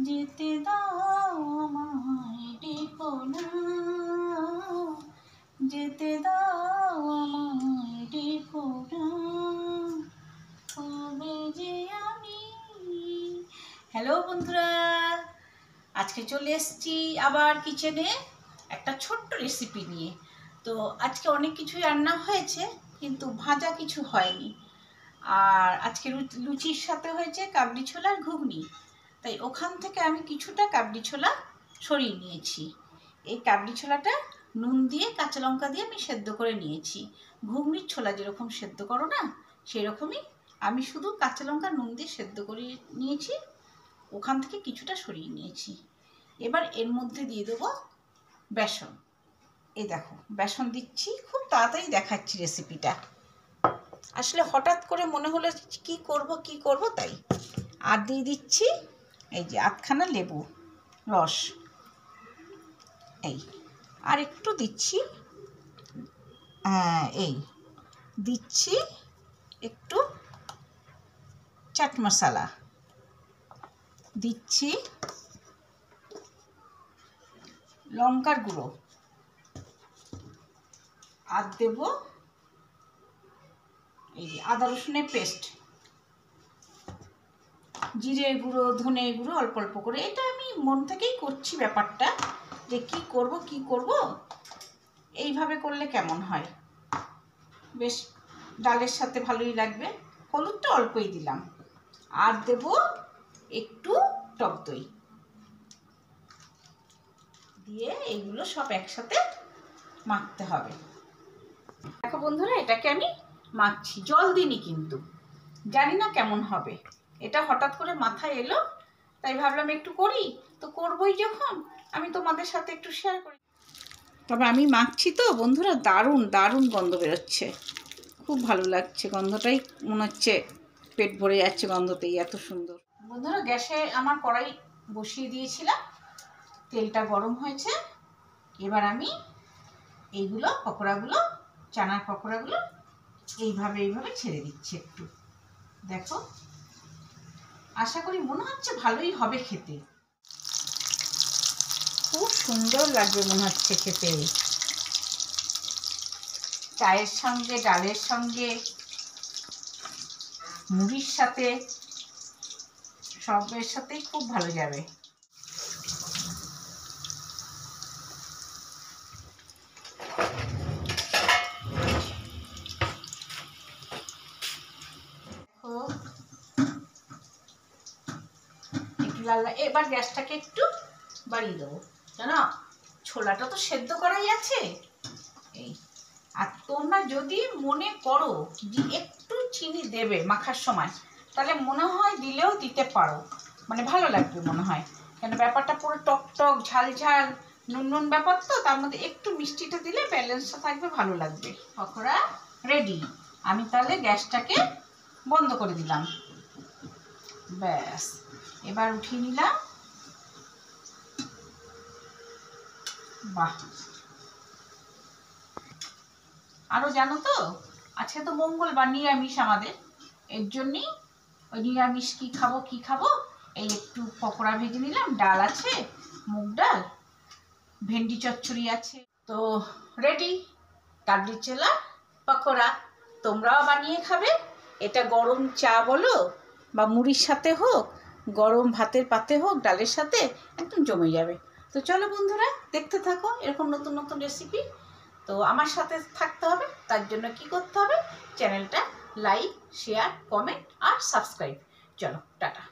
যেতে দাও আমায় ডেকো না, যেতে দাও আমায় ডেকো না, কবে যে আমি। হ্যালো বন্ধুরা, আজকে চলে এসেছি আবার কিচেনে একটা ছোট্ট রেসিপি নিয়ে। তো আজকে অনেক কিছুই রান্না হয়েছে, কিন্তু ভাজা কিছু হয়নি। আর আজকে লুচির সাথে হয়েছে কাবলি ছোলার ঘুগনি। তাই ওখান থেকে আমি কিছুটা কাবলি ছোলা সরিয়ে নিয়েছি। এই কাবলি ছোলাটা নুন দিয়ে কাঁচা লঙ্কা দিয়ে আমি সেদ্ধ করে নিয়েছি। ঘুগনির ছোলা যেরকম সেদ্ধ করো না, সেরকমই আমি শুধু কাঁচা লঙ্কা নুন দিয়ে সেদ্ধ করে নিয়েছি। ওখান থেকে কিছুটা সরিয়ে নিয়েছি। এবার এর মধ্যে দিয়ে দেবো বেসন। এই দেখো বেসন দিচ্ছি, খুব তাড়াতাড়ি দেখাচ্ছি রেসিপিটা। আসলে হঠাৎ করে মনে হলো কি করব তাই। আর দিয়ে দিচ্ছি এই যে আধখানা লেবু রস, এই আর একটু দিচ্ছি, এই দিচ্ছি একটু চাট মশলা, দিচ্ছি লঙ্কার গুঁড়ো, আর দেব এই যে আদা রসুনের পেস্ট, জিরে গুঁড়ো, ধনে গুঁড়ো অল্প অল্প করে। এটা আমি মন থেকেই করছি ব্যাপারটা, যে কি করব এইভাবে করলে কেমন হয়, বেশ ডালের সাথে ভালোই লাগবে। হলুদটা অল্পই দিলাম, আর দেব একটু টক দই দিয়ে এইগুলো সব একসাথে মাখতে হবে। দেখো বন্ধুরা, এটাকে আমি মাখছি, জল দিইনি কিন্তু, জানি না কেমন হবে। এটা হঠাৎ করে মাথায় এলো, তাই ভাবলাম একটু করি, তো করবই যখন আমি তোমাদের সাথে একটু শেয়ার করি। তবে আমি মাখছি তো বন্ধুরা, দারুণ দারুণ গন্ধ বেরোচ্ছে, খুব ভালো লাগছে। গন্ধটাই মনে হচ্ছে পেট ভরে যাচ্ছে গন্ধতেই, এত সুন্দর। বন্ধুরা, গ্যাসে আমার কড়াই বসিয়ে দিয়েছিলাম, তেলটা গরম হয়েছে। এবার আমি এইগুলো পকোড়াগুলো, চানার পকোড়াগুলো এইভাবে ছেড়ে দিচ্ছি একটু। দেখো, আশা করি মনে হচ্ছে ভালোই হবে খেতে, খুব সুন্দর লাগবে মনে হচ্ছে খেতে। চায়ের সঙ্গে, ডালের সঙ্গে, মুড়ির সাথে, সবের সাথেই খুব ভালো যাবে। একটু লাল, এবার গ্যাসটাকে একটু বাড়িয়ে দেবো, জানো ছোলাটা তো সেদ্ধ করাই আছে। এই, আর তোমরা যদি মনে করো যে একটু চিনি দেবে মাখার সময়, তাহলে মনে হয় দিলেও দিতে পারো, মানে ভালো লাগবে মনে হয়। কেন ব্যাপারটা পুরো টক টক ঝাল ঝাল নুন নুন ব্যাপার, তো তার মধ্যে একটু মিষ্টিটা দিলে ব্যালেন্সটা থাকবে, ভালো লাগবে। পকোড়া রেডি। আমি তাহলে গ্যাসটাকে বন্ধ করে দিলাম, ব্যাস এবার উঠিয়ে নিলাম। বাহ, আরও জানো তো আজকে তো মঙ্গলবার, নিরামিষ আমাদের। এর জন্যই ওই নিরামিষ কি খাবো এই একটু পকোড়া ভেজে নিলাম। ডাল আছে, মুগ ডাল, ভেন্ডি চচ্চড়ি আছে, তো রেডি কাবলি ছোলা পকোড়া। তোমরাও বানিয়ে খাবে। এটা গরম চা বলো বা মুড়ির সাথে হোক, গরম ভাতের পাতে হোক, ডালের সাথে একদম জমে যাবে। তো চলো বন্ধুরা, দেখতে থাকো এরকম নতুন নতুন রেসিপি। তো আমার সাথে থাকতে হবে, তার জন্য কি করতে হবে, চ্যানেলটা লাইক, শেয়ার, কমেন্ট আর সাবস্ক্রাইব। চলো টাটা।